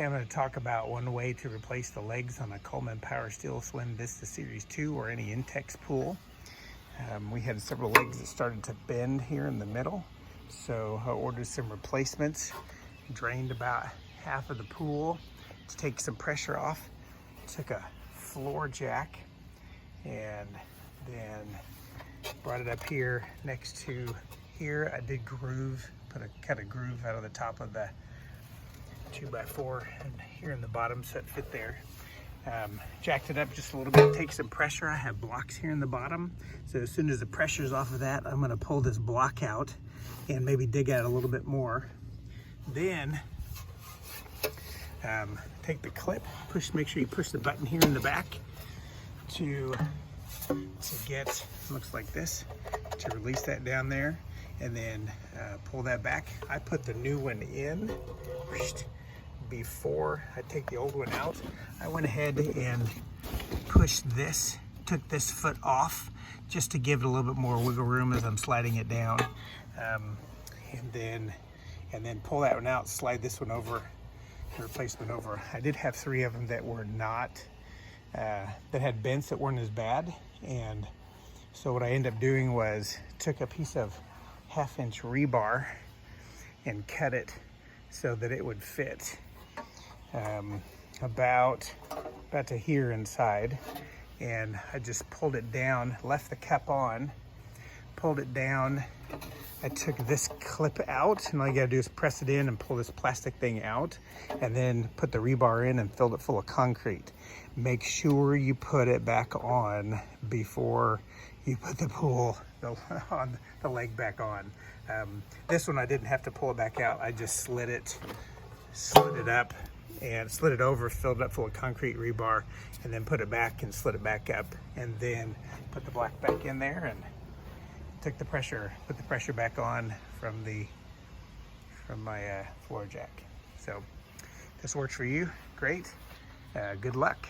Okay, I'm going to talk about one way to replace the legs on a Coleman Power Steel Swim Vista Series 2 or any Intex pool. We had several legs that started to bend here in the middle, so I ordered some replacements, drained about half of the pool to take some pressure off, took a floor jack and then brought it up here next to here. I did cut a groove out of the top of the 2x4 and here in the bottom so it fit there. Jacked it up just a little bit, take some pressure. I have blocks here in the bottom, so as soon as the pressure's off of that, I'm going to pull this block out and maybe dig out a little bit more. Then take the clip, make sure you push the button here in the back to get, looks like this, to release that down there, and then pull that back. I put the new one in before I take the old one out. I went ahead and pushed this, took this foot off just to give it a little bit more wiggle room as I'm sliding it down, and then pull that one out, slide this one over, the replacement over. I did have 3 of them that were not that had bends that weren't as bad, and so what I ended up doing was took a piece of 1/2-inch rebar and cut it so that it would fit about to here inside, and I just pulled it down, left the cup on, pulled it down. I took this clip out, and all you gotta do is press it in and pull this plastic thing out, and then put the rebar in and filled it full of concrete. Make sure you put it back on before you put the leg back on. This one I didn't have to pull it back out. I just slid it up and slid it over, filled it up full of concrete rebar, and then put it back and slid it back up, and then put the block back in there and put the pressure back on from my floor jack. So this works for you, great. Good luck.